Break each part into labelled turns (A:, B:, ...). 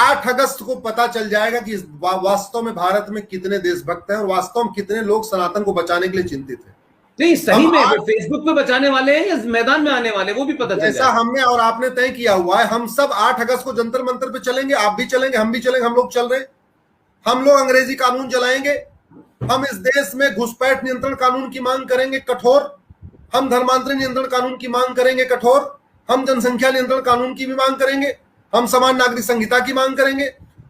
A: 8 अगस्त को पता चल जाएगा कि वास्तव में भारत में कितने देशभक्त हैं और वास्तव में कितने लोग सनातन को बचाने के लिए चिंतित हैं।
B: नहीं, सही में वो फेसबुक पे बचाने वाले हैं या मैदान में आने वाले, वो भी पता चल
A: ऐसा हमने और आपने तय किया हुआ है। हम सब 8 अगस्त को जंतर मंतर पे चलेंगे, आप भी चलेंगे, हम भी चलेंगे, हम लोग चल रहे हैं। हम लोग अंग्रेजी कानून चलाएंगे, हम इस देश में घुसपैठ नियंत्रण कानून की मांग करेंगे कठोर, हम धर्मांतरण नियंत्रण कानून की मांग करेंगे कठोर, हम जनसंख्या नियंत्रण कानून की भी मांग करेंगे, हम समान नागरिक संहिता की मांग करेंगे,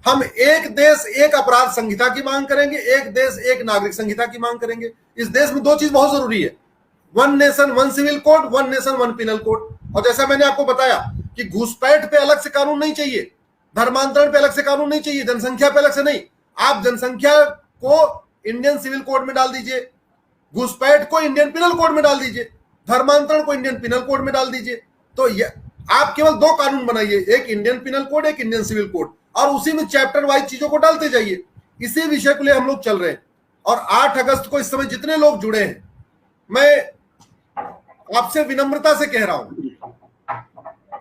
A: हम एक देश एक अपराध संहिता की मांग करेंगे, एक देश एक नागरिक संहिता की मांग करेंगे। इस देश में 2 चीज बहुत जरूरी है, 1 nation 1 civil code, 1 nation 1 penal code. और जैसा मैंने आपको बताया कि घुसपैठ पे अलग से कानून नहीं चाहिए, धर्मांतरण पे अलग से कानून नहीं चाहिए, जनसंख्या पे अलग से नहीं। आप जनसंख्या को इंडियन सिविल कोड में डाल दीजिए, घुसपैठ को इंडियन पिनल कोड में डाल दीजिए, धर्मांतरण को इंडियन पिनल कोड में डाल दीजिए। तो आप केवल 2 कानून बनाइए, एक इंडियन पिनल कोड, एक इंडियन सिविल कोड, और उसी में चैप्टर वाइज चीजों को डालते जाइए। इसी विषय के लिए हम लोग चल रहे हैं। और 8 अगस्त को इस समय जितने लोग जुड़े हैं, मैं आपसे विनम्रता से कह रहा हूं,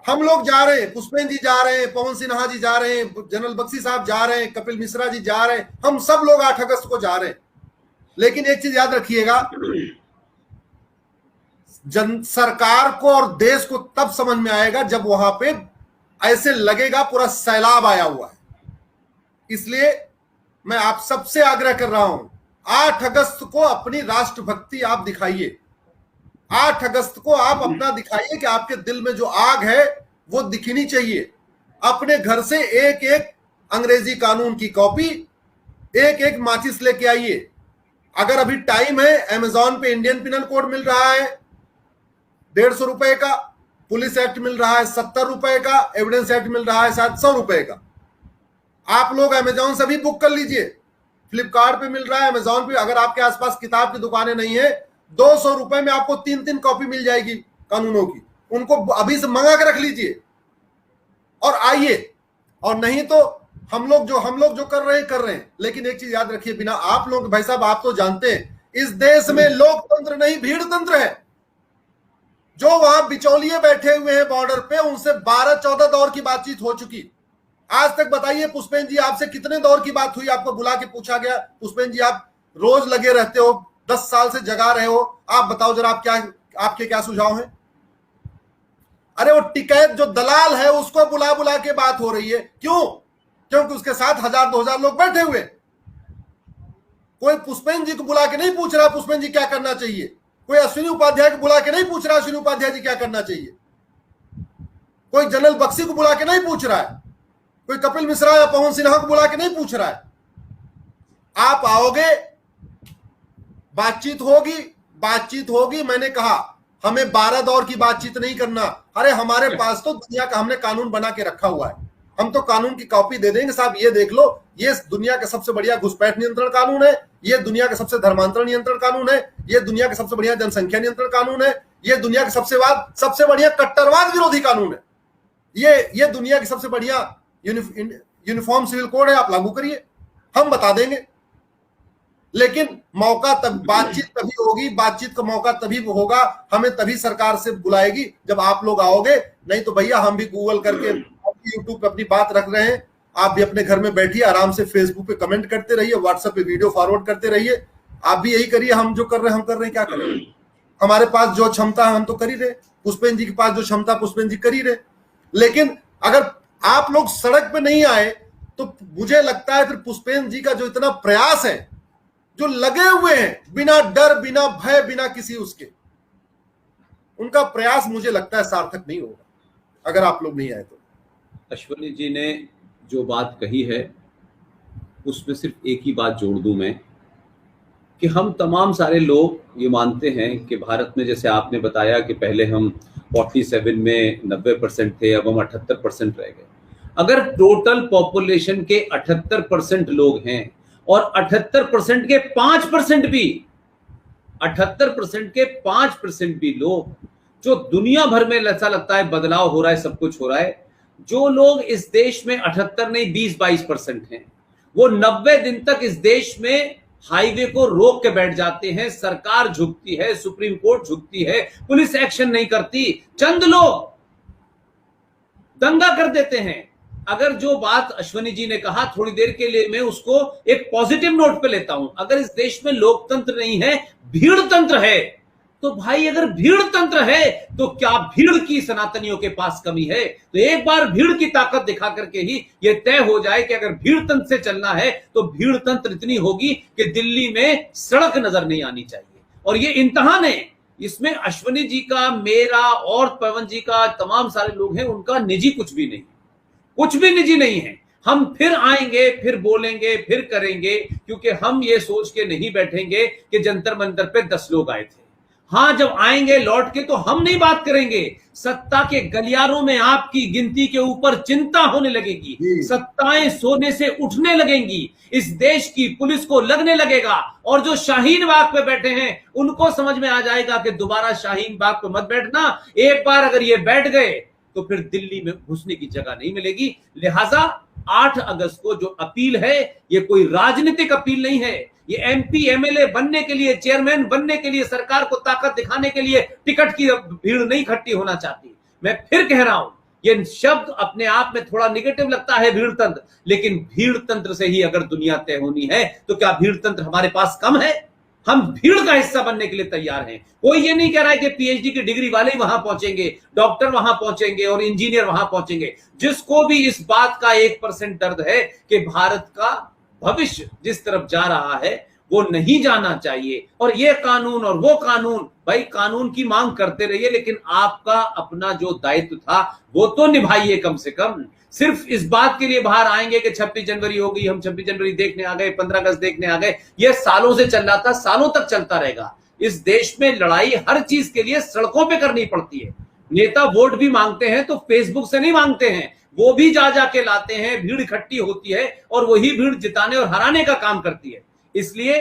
A: हम लोग जा रहे हैं, पुष्पेंद्र जी जा रहे हैं, पवन सिन्हा जी जा रहे हैं, जनरल बख्शी साहब जा रहे हैं, कपिल मिश्रा जी जा रहे हैं, हम सब लोग 8 अगस्त को जा रहे हैं। लेकिन एक चीज याद रखिएगा, सरकार को और देश को तब समझ में आएगा जब वहां पे ऐसे लगेगा पूरा सैलाब आया हुआ है। इसलिए मैं आप सबसे आग्रह कर रहा हूं, 8 अगस्त को अपनी राष्ट्रभक्ति आप दिखाइए। 8 अगस्त को आप अपना दिखाइए कि आपके दिल में जो आग है वो दिखनी चाहिए। अपने घर से एक एक अंग्रेजी कानून की कॉपी, एक एक माचिस लेके आइए। अगर अभी टाइम है, अमेजॉन पे इंडियन पिनल कोड मिल रहा है 150 रुपए का, पुलिस एक्ट मिल रहा है 70 रुपए का, एविडेंस एक्ट मिल रहा है 700 रुपए का। आप लोग अमेजॉन से भी बुक कर लीजिए, फ्लिपकार्ट पे मिल रहा है, अमेजॉन पे। अगर आपके आसपास किताब की दुकानें नहीं है, 200 रुपए में आपको 3-3 कॉपी मिल जाएगी कानूनों की, उनको अभी से मंगा के रख लीजिए और आइए। और नहीं तो हम लोग जो कर रहे हैं। लेकिन एक चीज याद रखिए, बिना आप लोग, भाई साहब आप तो जानते हैं, इस देश में लोकतंत्र नहीं भीड़ तंत्र है। जो वहां बिचौलिए बैठे हुए हैं बॉर्डर पे, उनसे 12-14 दौर की बातचीत हो चुकी। आज तक बताइए पुष्पेंद्र जी, आपसे कितने दौर की बात हुई? आपको बुला के पूछा गया, पुष्पेंद्र जी आप रोज लगे रहते हो, 10 साल से जगा रहे हो, आप बताओ जरा आपके क्या सुझाव हैं? अरे वो टिकैत जो दलाल है उसको बुला बुला के बात हो रही है। क्यों? क्योंकि उसके साथ 1000-2000 लोग बैठे हुए। कोई पुष्पेंद्र जी को बुला के नहीं पूछ रहा पुष्पेंद्र जी क्या करना चाहिए। कोई अश्विनी उपाध्याय को बुला के नहीं पूछ रहा अश्विनी उपाध्याय जी क्या करना चाहिए। कोई जनरल बख्शी को बुला के नहीं पूछ रहा है। कोई कपिल मिश्रा या पवन सिन्हा को बुला के नहीं पूछ रहा है। आप आओगे, बातचीत होगी। मैंने कहा हमें 12 दौर की बातचीत नहीं करना। अरे हमारे पास तो दुनिया का हमने कानून बना के रखा हुआ है। हम तो कानून की कॉपी दे देंगे, साहब ये देख लो, ये दुनिया का सबसे बढ़िया घुसपैठ नियंत्रण कानून है, ये दुनिया का सबसे धर्मांतरण नियंत्रण कानून है, ये दुनिया का सबसे बढ़िया जनसंख्या नियंत्रण कानून है, ये दुनिया का सबसे बढ़िया कट्टरवाद विरोधी कानून है, ये दुनिया की सबसे बढ़िया यूनिफॉर्म सिविल कोड है, आप लागू करिए, हम बता देंगे। लेकिन मौका तब बातचीत तभी होगी, बातचीत का मौका तभी होगा, हमें तभी सरकार से बुलाएगी जब आप लोग आओगे। नहीं तो भैया हम भी गूगल करके यूट्यूब पे अपनी बात रख रहे हैं, आप भी अपने घर में बैठिए, आराम से फेसबुक पे कमेंट करते रहिए, व्हाट्सएप पे वीडियो फॉरवर्ड करते रहिए। आप भी यही करिए। हम जो कर रहे हैं हम कर रहे हैं, क्या कर रहे हैं? हमारे पास जो क्षमता है हम तो कर ही रहे, पुष्पेंद्र जी के पास जो क्षमता पुष्पेंद्र जी कर ही रहे। लेकिन अगर आप लोग सड़क पे नहीं आए तो मुझे लगता है फिर पुष्पेंद्र जी का जो इतना प्रयास है, जो लगे हुए हैं बिना डर, बिना भय, बिना किसी उसके, उनका प्रयास मुझे लगता है सार्थक नहीं होगा अगर आप लोग नहीं आए तो।
B: अश्विनी जी ने जो बात कही है उसमें सिर्फ एक ही बात जोड़ दूं मैं, कि हम तमाम सारे लोग ये मानते हैं कि भारत में, जैसे आपने बताया कि पहले हम 47 में 90% थे, अब हम 78% रह गए। अगर टोटल पॉपुलेशन के 78% लोग हैं और 78% के 5% भी 78% के 5% भी लोग, जो दुनिया भर में ऐसा लगता है बदलाव हो रहा है, सब कुछ हो रहा है, जो लोग इस देश में 78 नहीं 20-22% हैं, वो 90 दिन तक इस देश में हाईवे को रोक के बैठ जाते हैं। सरकार झुकती है, सुप्रीम कोर्ट झुकती है, पुलिस एक्शन नहीं करती, चंद लोग दंगा कर देते हैं, अगर जो बात अश्वनी जी ने कहा थोड़ी देर के लिए मैं उसको एक पॉजिटिव नोट पे लेता हूं। अगर इस देश में लोकतंत्र नहीं है, भीड़ तंत्र है, तो भाई अगर भीड़ तंत्र है तो क्या भीड़ की सनातनियों के पास कमी है? तो एक बार भीड़ की ताकत दिखा करके ही यह तय हो जाए कि अगर भीड़ तंत्र से चलना है तो भीड़ तंत्र इतनी होगी कि दिल्ली में सड़क नजर नहीं आनी चाहिए। और ये इम्तिहान है, इसमें अश्वनी जी का, मेरा और पवन जी का, तमाम सारे लोग हैं, उनका निजी कुछ भी नहीं, कुछ भी निजी नहीं है। हम फिर आएंगे, फिर बोलेंगे, फिर करेंगे, क्योंकि हम ये सोच के नहीं बैठेंगे कि जंतर मंतर पे 10 लोग आए थे। हां, जब आएंगे लौट के तो हम नहीं बात करेंगे, सत्ता के गलियारों में आपकी गिनती के ऊपर चिंता होने लगेगी, सत्ताएं सोने से उठने लगेंगी, इस देश की पुलिस को लगने लगेगा, और जो शाहीन बाग पे बैठे हैं उनको समझ में आ जाएगा कि दोबारा शाहीन बाग पे मत बैठना। एक बार अगर ये बैठ गए तो फिर दिल्ली में घुसने की जगह नहीं मिलेगी। लिहाजा 8 अगस्त को जो अपील है, ये कोई राजनीतिक अपील नहीं है, ये एमपी एमएलए बनने के लिए, चेयरमैन बनने के लिए, सरकार को ताकत दिखाने के लिए टिकट की भीड़ नहीं इकट्ठी होना चाहती। मैं फिर कह रहा हूं, ये शब्द अपने आप में थोड़ा निगेटिव लगता है, भीड़ तंत्र, लेकिन भीड़ तंत्र से ही अगर दुनिया तय होनी है तो क्या भीड़ तंत्र हमारे पास कम है? हम भीड़ का हिस्सा बनने के लिए तैयार हैं। कोई ये नहीं कह रहा है कि पीएचडी की डिग्री वाले ही वहां पहुंचेंगे, डॉक्टर वहां पहुंचेंगे और इंजीनियर वहां पहुंचेंगे। जिसको भी इस बात का 1% दर्द है कि भारत का भविष्य जिस तरफ जा रहा है वो नहीं जाना चाहिए, और ये कानून और वो कानून, भाई कानून की मांग करते रहिए, लेकिन आपका अपना जो दायित्व था वो तो निभाइए कम से कम। सिर्फ इस बात के लिए बाहर आएंगे कि 26 जनवरी हो गई, हम 26 जनवरी देखने आ गए, 15 अगस्त देखने आ गए, ये सालों से चल रहा था, सालों तक चलता रहेगा। इस देश में लड़ाई हर चीज के लिए सड़कों पे करनी पड़ती है। नेता वोट भी मांगते हैं तो फेसबुक से नहीं मांगते हैं, वो भी जा जाके लाते हैं, भीड़ इकट्ठी होती है और वही भीड़ जिताने और हराने का काम करती है। इसलिए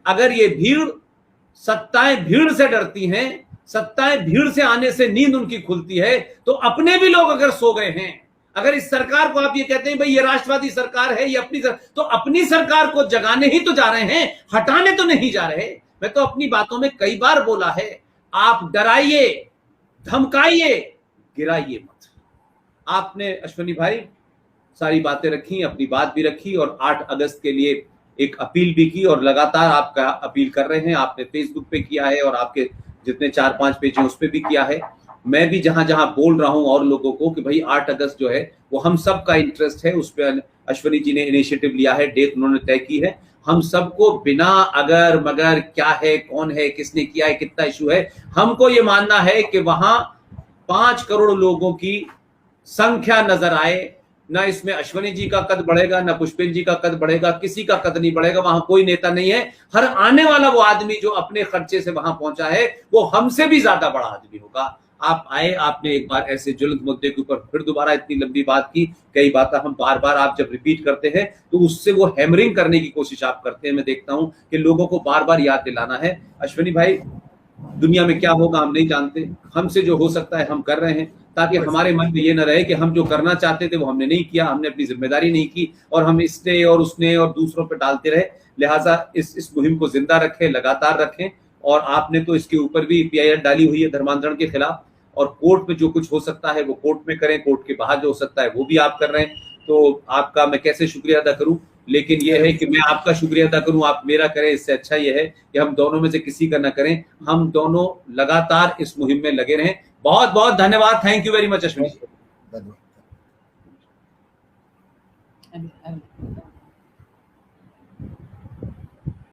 B: अगर ये भीड़, सत्ताएं भीड़ से डरती हैं, सत्ताएं भीड़ से आने से नींद उनकी खुलती है, तो अपने भी लोग अगर सो गए हैं, अगर इस सरकार को आप ये कहते हैं भाई ये राष्ट्रवादी सरकार है, ये अपनी तो अपनी सरकार को जगाने ही तो जा रहे हैं, हटाने तो नहीं जा रहे। मैं तो अपनी बातों में कई बार बोला है, आप डराइए, धमकाइए, गिराइए मत। आपने अश्वनी भाई सारी बातें रखी, अपनी बात भी रखी और 8 अगस्त के लिए एक अपील भी की, और लगातार आपका अपील कर रहे हैं। आपने फेसबुक पे किया है और आपके जितने 4-5 पेज हैं उस पे भी किया है। मैं भी जहां जहां बोल रहा हूं और लोगों को कि भाई 8 अगस्त जो है वो हम सब का इंटरेस्ट है, उस पर अश्वनी जी ने इनिशिएटिव लिया है, डेट उन्होंने तय की है। हम सबको बिना अगर मगर क्या है, कौन है, किसने किया है, कितना इशू है, हमको ये मानना है कि वहां 5 करोड़ लोगों की संख्या नजर आए। ना इसमें अश्वनी जी का कद बढ़ेगा, ना पुष्पेंद्र जी का कद बढ़ेगा, किसी का कद नहीं बढ़ेगा। वहां कोई नेता नहीं है, हर आने वाला वो आदमी जो अपने खर्चे से वहां पहुंचा है वो हमसे भी ज्यादा बड़ा आदमी होगा। आप आए, आपने एक बार ऐसे ज्वलंत मुद्दे के ऊपर फिर दोबारा इतनी लंबी बात की, कई बातें हम बार बार आप जब रिपीट करते हैं तो उससे वो हैमरिंग करने की कोशिश आप करते हैं। मैं देखता हूं कि लोगों को बार बार याद दिलाना है। अश्वनी भाई, दुनिया में क्या होगा हम नहीं जानते, हमसे जो हो सकता है हम कर रहे हैं, ताकि हमारे मन में ये न रहे कि हम जो करना चाहते थे वो हमने नहीं किया, हमने अपनी जिम्मेदारी नहीं की और हम इसने और उसने और दूसरों पर डालते रहे। लिहाजा इस मुहिम को जिंदा रखें, लगातार रखें। और आपने तो इसके ऊपर भी PIR डाली हुई है धर्मांतरण के खिलाफ, और कोर्ट में जो कुछ हो सकता है वो कोर्ट में करें, कोर्ट के बाहर जो हो सकता है वो भी आप कर रहे हैं। तो आपका मैं कैसे शुक्रिया अदा करूं, लेकिन यह है कि मैं आपका शुक्रिया अदा करूं, आप मेरा करें, इससे अच्छा यह है कि हम दोनों में से किसी का ना करें। हम दोनों लगातार इस मुहिम में लगे रहें। बहुत बहुत धन्यवाद। Thank you very much Ashwini.
A: धन्यवाद।